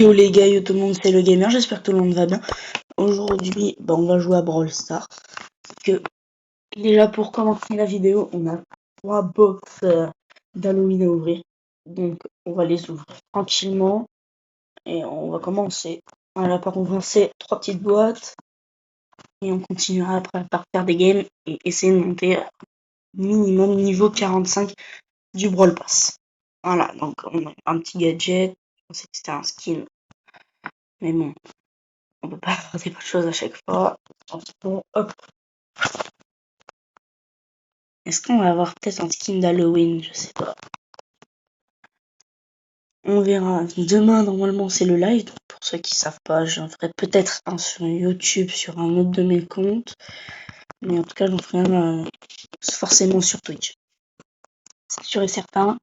Yo les gars, yo tout le monde, c'est le gamer, j'espère que tout le monde va bien. Aujourd'hui, on va jouer à Brawl Stars. Que déjà pour commencer la vidéo, on a 3 box d'Halloween à ouvrir. Donc on va les ouvrir tranquillement et on va commencer. Voilà, par commencer 3 petites boîtes et on continuera après par faire des games et essayer de monter minimum niveau 45 du Brawl Pass. Voilà, donc on a un petit gadget, je pensais que c'était un skin, mais bon. On peut pas faire des bonnes choses à chaque fois. Bon, hop. Est-ce qu'on va avoir peut-être un skin d'Halloween? Je sais pas. On verra. Demain, normalement, c'est le live. Donc pour ceux qui savent pas, j'en ferai peut-être un sur YouTube, sur un autre de mes comptes. Mais en tout cas, j'en ferai un forcément sur Twitch. C'est sûr et certain.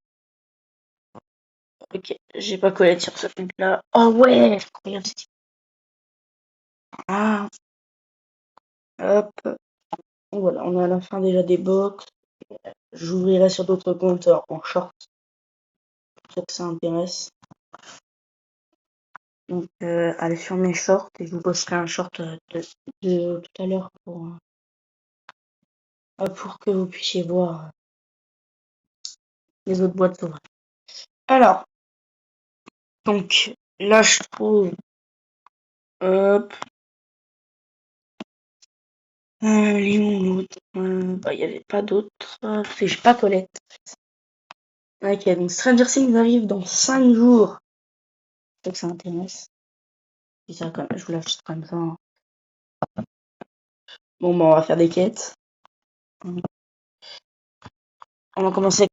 Ok, j'ai pas Colette sur ce compte-là. Oh ouais! Regarde. Ah, hop. Voilà, on est à la fin déjà des box. J'ouvrirai sur d'autres comptes en short. Pour ceux que ça intéresse. Donc, allez sur mes shorts et je vous posterai un short de tout à l'heure pour que vous puissiez voir les autres boîtes s'ouvrir. Alors, donc là je trouve, hop, Léon l'autre, il y avait pas d'autres, parce que j'ai pas Colette. Ok, donc Stranger Things arrive dans 5 jours. C'est que ça intéresse. Et ça, je vous lâche comme ça. Hein. Bon, on va faire des quêtes. On va commencer.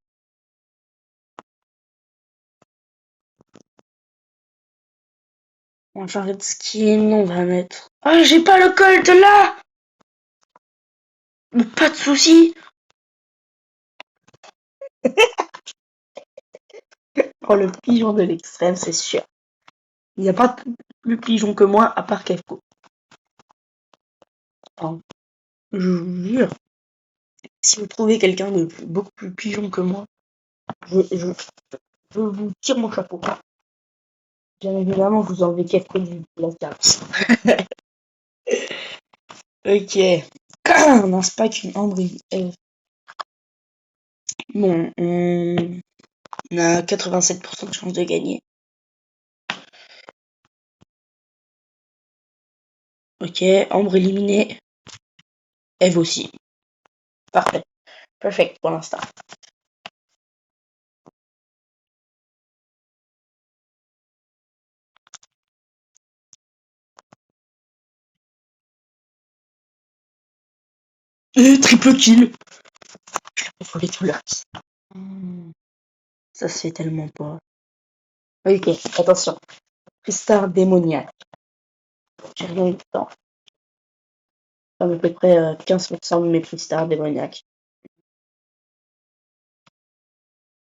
On va changer de skin, on va mettre... Ah, j'ai pas le Colt là! Mais pas de soucis. Oh, le pigeon de l'extrême, c'est sûr. Il n'y a pas plus pigeon que moi, à part Kefko. Enfin, je vous jure. Si vous trouvez quelqu'un de beaucoup plus pigeon que moi, je vous tire mon chapeau. Bien évidemment, vous enlevez Kefko de la service. Ok. On lance pas qu'une ambre. Bon, on a 87% de chance de gagner. Ok, ambre éliminée. Eve aussi. Parfait. Perfect pour l'instant. Triple kill. Il faut les tout là. Ça se fait tellement pas. Ok, attention. Freestar démoniaque. J'ai rien eu de temps. Ça me fait près 15% de mes freestars démoniaques.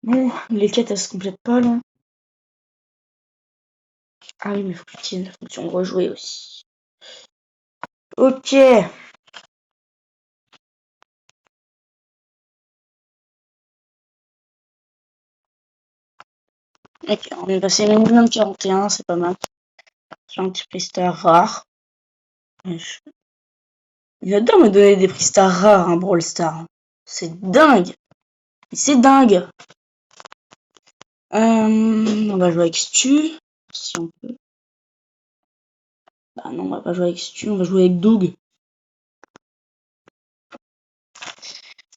Bon, les quêtes elles se complètent pas là. Ah oui, mais faut que j'utilise la fonction rejouer aussi. Ok. Ok, on est passé minimum 41, c'est pas mal. J'ai un petit freestar rare. Il adore me donner des freestars rares, hein, Brawl Stars. C'est dingue. C'est dingue. On va jouer avec Stu. Si on peut. Bah non, on va pas jouer avec Stu, on va jouer avec Doug.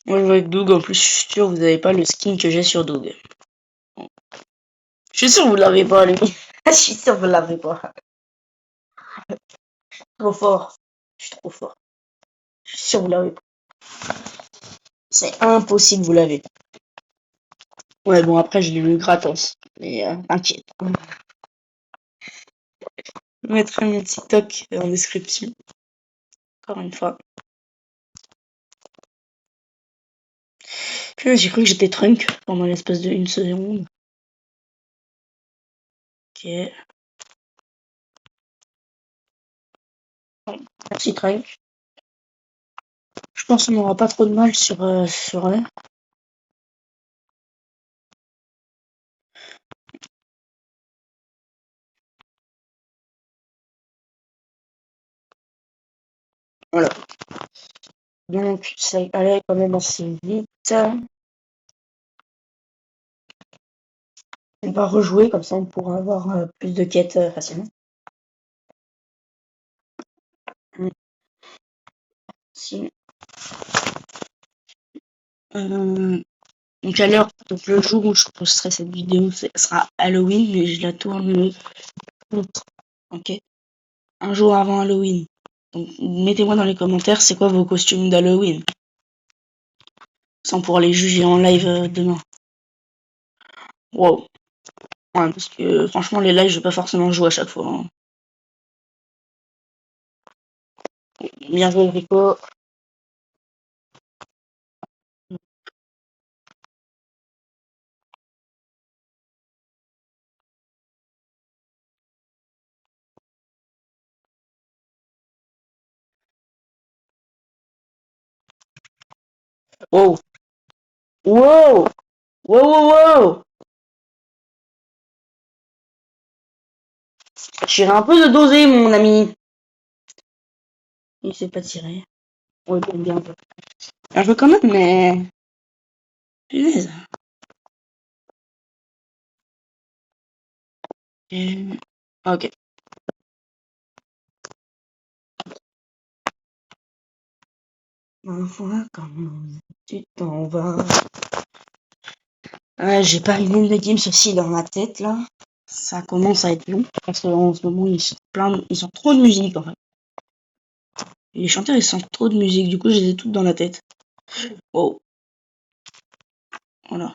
On va jouer avec Doug, en plus je suis sûr que vous avez pas le skin que j'ai sur Doug. Je suis sûr que vous l'avez pas lui. Je suis sûr que vous l'avez pas. Trop fort. Je suis trop fort. Je suis sûr que vous l'avez pas. C'est impossible, vous l'avez. Ouais, bon, après, je l'ai eu gratos. Mais t'inquiète. Je mettrai mon TikTok en description. Encore une fois. Puis j'ai cru que j'étais Trunk pendant l'espace de 1 seconde. Ok. Merci Trunk. Je pense qu'on n'aura pas trop de mal sur elle. Voilà. Donc ça allait quand même assez vite. On va rejouer, comme ça on pourra avoir plus de quêtes facilement. Si, donc à l'heure, donc le jour où je posterai cette vidéo, ce sera Halloween, mais je la tourne le 30, ok, un jour avant Halloween. Donc mettez-moi dans les commentaires c'est quoi vos costumes d'Halloween, sans pouvoir les juger en live demain. Wow. Ouais, parce que franchement les lives je vais pas forcément jouer à chaque fois. Hein. Bien joué Rico. Wow. Wow. Wow wow wow. J'irai un peu de doser mon ami. Il s'est pas tiré. Ouais bien. Un peu quand même mais. Punaise. Ok. Ma foi, comment tu t'en vas. J'ai pas une ligne de games aussi dans ma tête là. Ça commence à être long parce qu'en ce moment ils sont trop de musique en fait. Et les chanteurs ils sentent trop de musique, du coup je les ai toutes dans la tête. Wow. Voilà.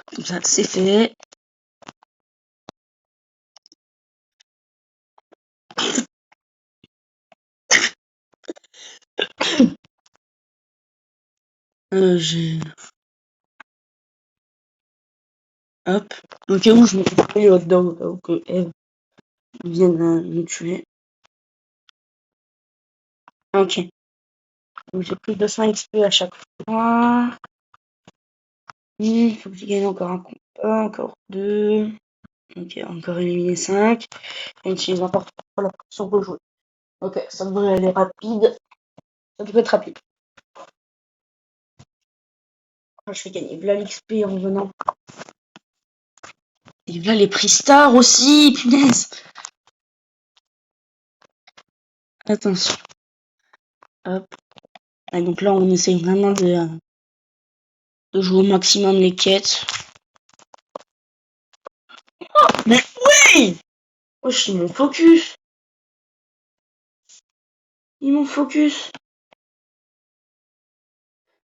Comme ça c'est fait. J'ai. Hop. Ok où je me fais le hot dog là, que Eve vienne me tuer. Ok. Donc j'ai plus de 200 XP à chaque fois. Il faut que je gagne encore un combat, encore deux. Ok, encore éliminé 5. Et utilise encore la potion pour jouer. Ok, ça devrait aller rapide. Ça devrait être rapide. Je vais gagner là l'XP en venant. Et là les prix stars aussi, punaise. Attention. Hop. Et donc là on essaye vraiment de jouer au maximum les quêtes. Mais oui. Oh, ils m'ont focus. Ils m'ont focus.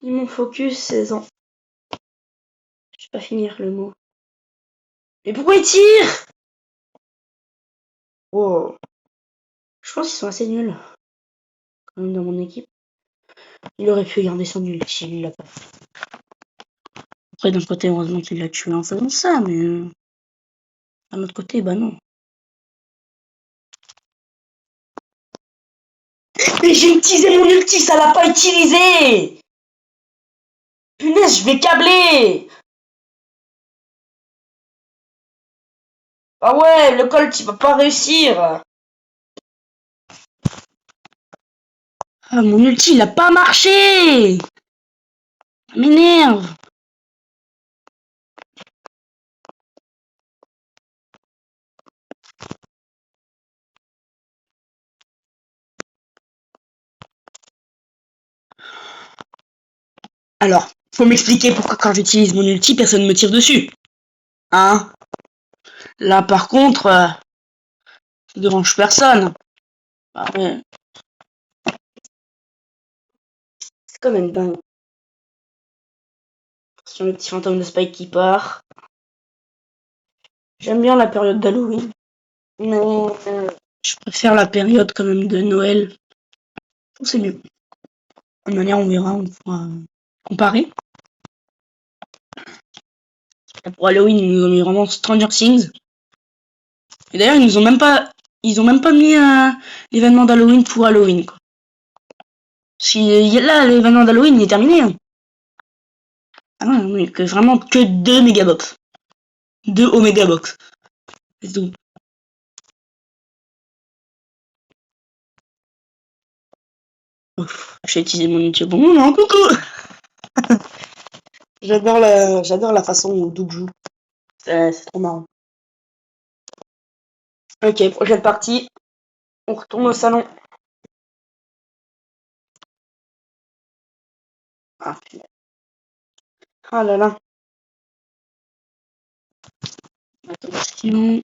Ils m'ont focus 16 ans. Je vais pas finir le mot. Mais pourquoi ils tirent? Oh. Je pense qu'ils sont assez nuls. Quand même dans mon équipe. Il aurait pu garder son nul s'il l'a pas fait. Après d'un côté heureusement qu'il l'a tué en faisant ça, mais d'un autre côté bah non. Mais j'ai utilisé mon ulti, ça l'a pas utilisé. Punaise, je vais câbler. Ah ouais, le Colt il va pas réussir. Ah mon ulti il a pas marché. Ça m'énerve. Alors, faut m'expliquer pourquoi quand j'utilise mon ulti, personne me tire dessus. Hein? Là par contre, ça dérange personne. Ah ouais. C'est quand même dingue. Sur le petit fantôme de Spike qui part. J'aime bien la période d'Halloween. Mais je préfère la période quand même de Noël. Je trouve que c'est mieux. De toute manière, on verra, on pourra comparer. Pour Halloween, ils nous ont mis vraiment Stranger Things. Et d'ailleurs, ils ont même pas mis l'événement d'Halloween pour Halloween, quoi. Si là, l'événement d'Halloween, il est terminé. Hein. Ah non, oui, que vraiment que 2 mégabox. 2 Omega Box. Donc, j'ai utilisé mon outil bon moment, coucou. J'adore la façon dont Doug joue. C'est trop marrant. Ok, prochaine partie. On retourne au salon. Ah, ah là là. Attention.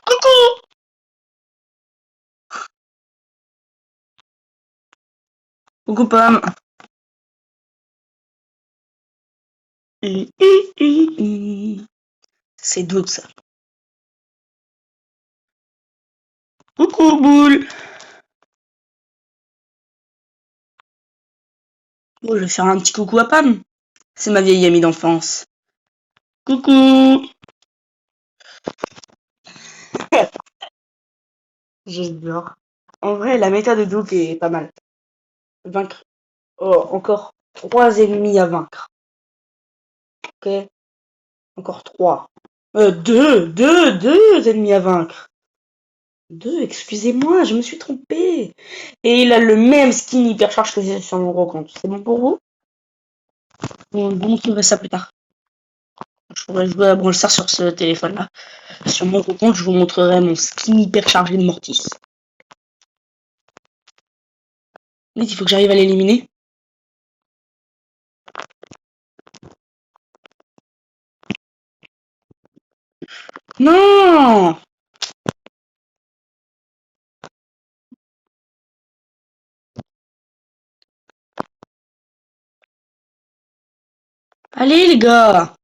Coucou. Coucou Pam. C'est Doug ça. Coucou Boule. Bon, je vais faire un petit coucou à Pam. C'est ma vieille amie d'enfance. Coucou. J'adore. En vrai, la méta de Doug est pas mal. Vaincre. Oh, encore 3 ennemis à vaincre. Ok. Encore 3. Deux ennemis à vaincre. 2, excusez-moi, je me suis trompée. Et il a le même skin hypercharge que sur mon gros compte. C'est bon pour vous? On vous montrerai ça plus tard. Je pourrais jouer à Brawl Stars sur ce téléphone-là. Sur mon gros compte, je vous montrerai mon skin hyperchargé de Mortis. Vite, il faut que j'arrive à l'éliminer. Non! Allez les gars!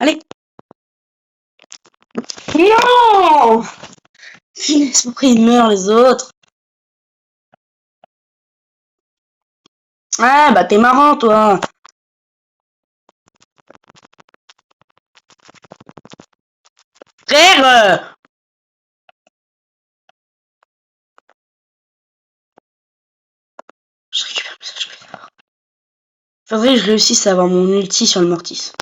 Allez! Non! Finesse, pourquoi ils meurent les autres? Ah bah t'es marrant toi! Frère! Je récupère le message plus tard. Faudrait que je réussisse à avoir mon ulti sur le Mortis.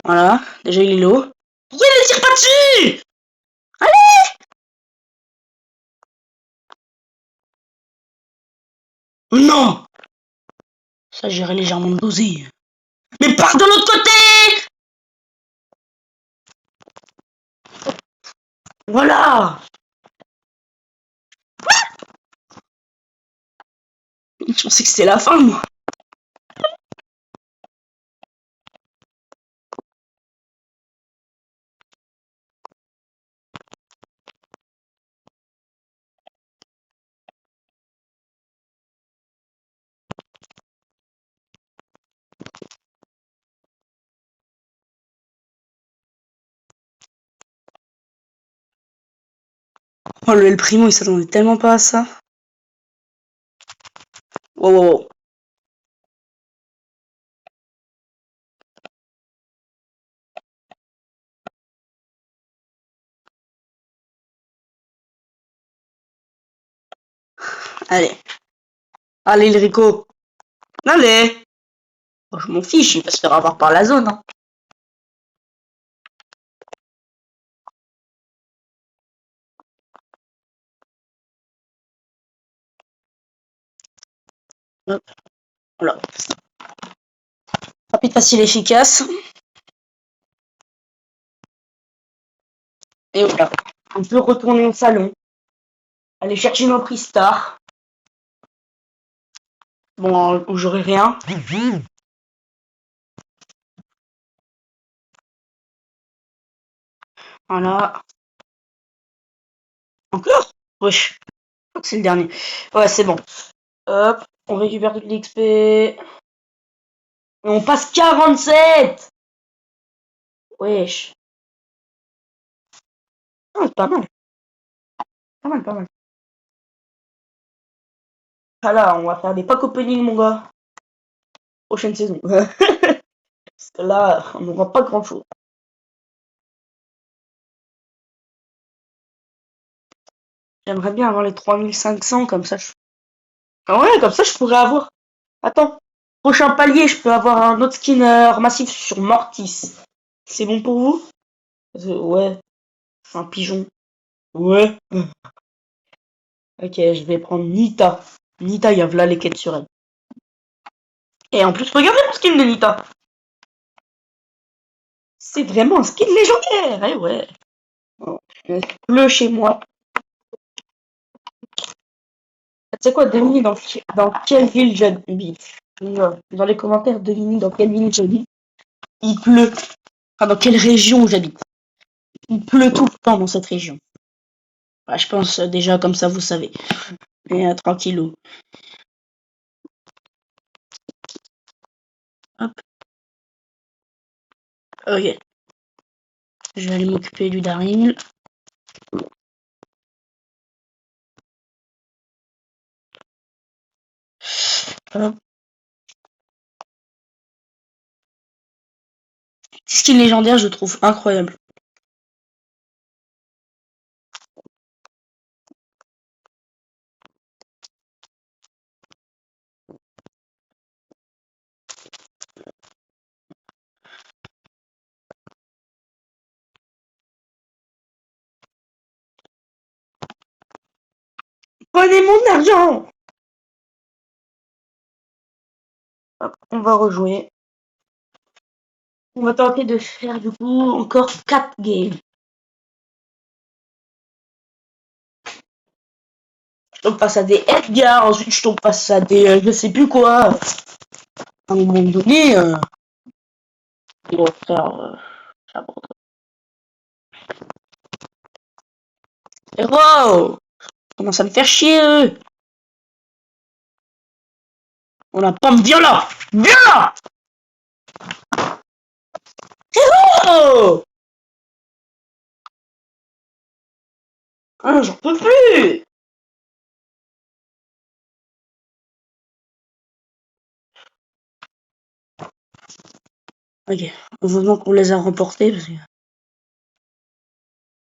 Voilà, déjà il est low. Pourquoi il ne tire pas dessus? Non! Ça j'irai légèrement dosé. Mais pars de l'autre côté! Voilà! Je pensais que c'était la fin, moi. Oh, le El Primo, il s'attendait tellement pas à ça. Wow, wow, wow. Allez. Allez, le Rico. Allez. Oh, je m'en fiche, il va se faire avoir par la zone. Hein. Hop, voilà. Rapide, facile, efficace. Et voilà. On peut retourner au salon. Aller chercher nos prix stars. Bon, où j'aurai rien. Voilà. Encore? Wesh. Je crois que c'est le dernier. Ouais, c'est bon. Hop. On récupère toute l'XP. On passe 47. Wesh. Ah, c'est pas mal. Pas mal, pas mal. Ah là, on va faire des pack opening, mon gars. Prochaine saison. Parce que là, on n'aura pas grand chose. J'aimerais bien avoir les 3500, comme ça. Ah ouais, comme ça, je pourrais avoir. Attends. Prochain palier, je peux avoir un autre skin massif sur Mortis. C'est bon pour vous? Ouais, un pigeon. Ouais. Ok, je vais prendre Nita. Nita, il y a là les quêtes sur elle. Et en plus, regardez mon skin de Nita. C'est vraiment un skin légendaire. Eh ouais. Oh, bleu chez moi. Tu sais quoi, devinez dans quelle ville j'habite. Dans les commentaires, devinez dans quelle ville j'habite. Il pleut. Enfin, dans quelle région j'habite. Il pleut tout le temps dans cette région. Bah, je pense déjà comme ça, vous savez. Mais tranquillou. Hop. Ok. Je vais aller m'occuper du Daryl. Hop. Skin légendaire, je trouve incroyable. Prenez mon argent! Hop, on va rejouer. On va tenter de faire du coup encore 4 games. Je tombe face à des Edgar, ensuite je tombe face à des je sais plus quoi. À un moment donné, ils vont faire Héros! Commence à me faire chier eux! On a pas me viens là! Viens là! Oh! Ah, j'en peux plus! Ok, heureusement qu'on les a remportés parce que...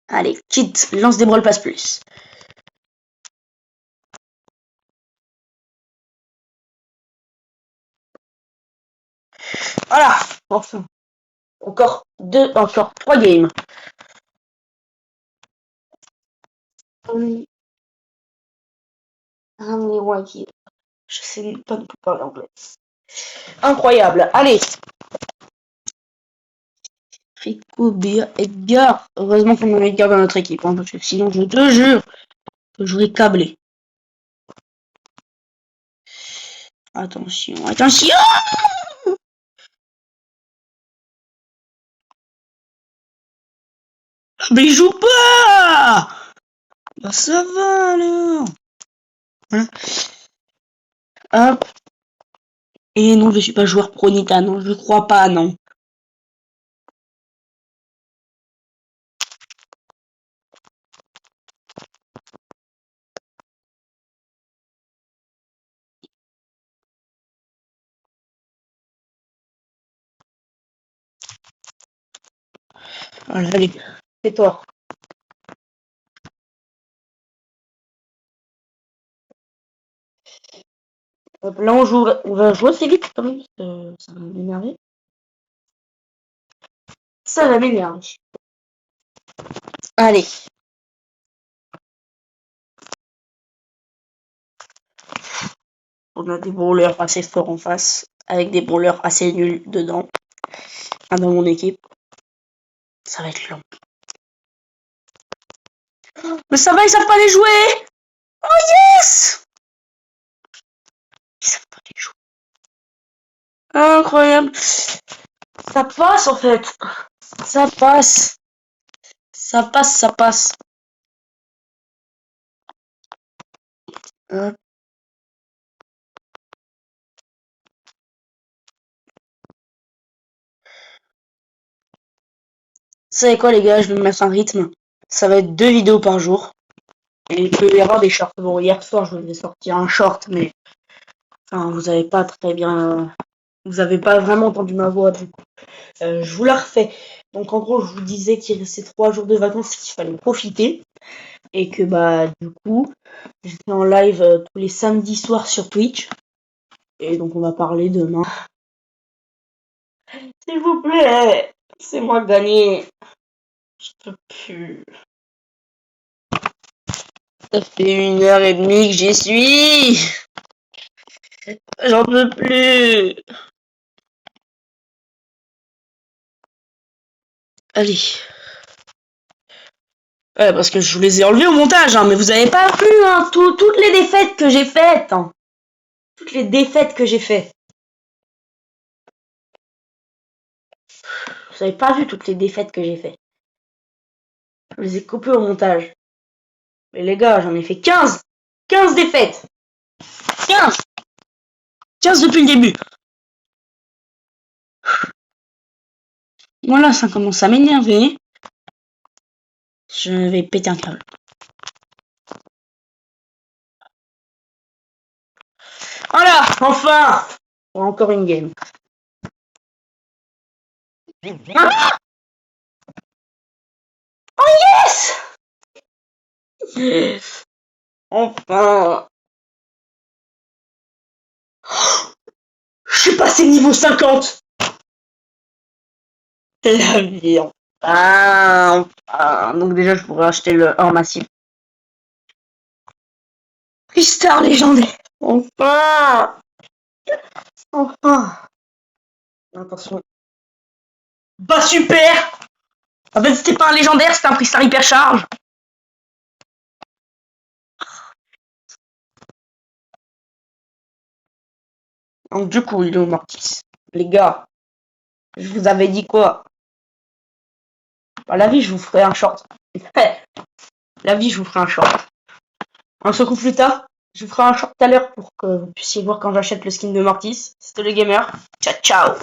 Allez, quitte, lance des brawls passe plus. Voilà! Enfin. Encore 3 games. Je sais pas du tout parler anglais. Incroyable. Allez. Rico, Béa, Edgar. Heureusement qu'on a Edgar dans notre équipe, hein, parce que sinon, je te jure que j'aurais câblé. Attention, attention! Mais joue pas! Bah ça va alors. Voilà. Hop. Et non, je suis pas joueur pro Nita, non, je crois pas, non. Voilà, allez, c'est toi. Hop, là, on va jouer assez vite quand même, ça va m'énerver. Ça va m'énerver. Allez. On a des brawlers assez forts en face, avec des brawlers assez nuls dedans. Dans mon équipe. Ça va être long. Mais ça va, ils savent pas les jouer! Oh yes! Ils savent pas les jouer. Incroyable. Ça passe en fait. Ça passe. Ça passe, ça passe. Hop. savez quoi les gars, je vais me mettre un rythme. Ça va être 2 vidéos par jour. Et il peut y avoir des shorts. Bon, hier soir, je vous ai sorti un short, mais enfin, vous avez pas très bien... Vous avez pas vraiment entendu ma voix, du coup. Je vous la refais. Donc, en gros, je vous disais qu'il restait 3 jours de vacances, qu'il fallait profiter. Et que, bah, du coup, j'étais en live tous les samedis soirs sur Twitch. Et donc, on va parler demain. S'il vous plaît, c'est moi gagner. Je peux plus. Ça fait 1h30 que j'y suis. J'en peux plus. Allez. Ouais, parce que je vous les ai enlevés au montage, hein, mais vous avez pas vu, hein, toutes les défaites que j'ai faites. Hein. Toutes les défaites que j'ai faites. Vous avez pas vu toutes les défaites que j'ai faites. Je les ai coupées au montage. Mais les gars, j'en ai fait 15. 15 défaites. 15. 15 depuis le début. Voilà, ça commence à m'énerver. Je vais péter un câble. Voilà, enfin. Encore une game. Ah, yes. Yes. Enfin. Je suis passé niveau 50. La vie, enfin. Donc déjà, je pourrais acheter le or massif. Freestar légendaire. Enfin. Enfin. Attention. Bah super. En fait, c'était pas un légendaire, c'était un freestar hyper charge. Donc du coup, il est au Mortis. Les gars, je vous avais dit quoi? Bah, la vie, je vous ferai un short. La vie, je vous ferai un short. On se retrouve plus tard. Je vous ferai un short tout à l'heure pour que vous puissiez voir quand j'achète le skin de Mortis. C'était le gamer. Ciao, ciao.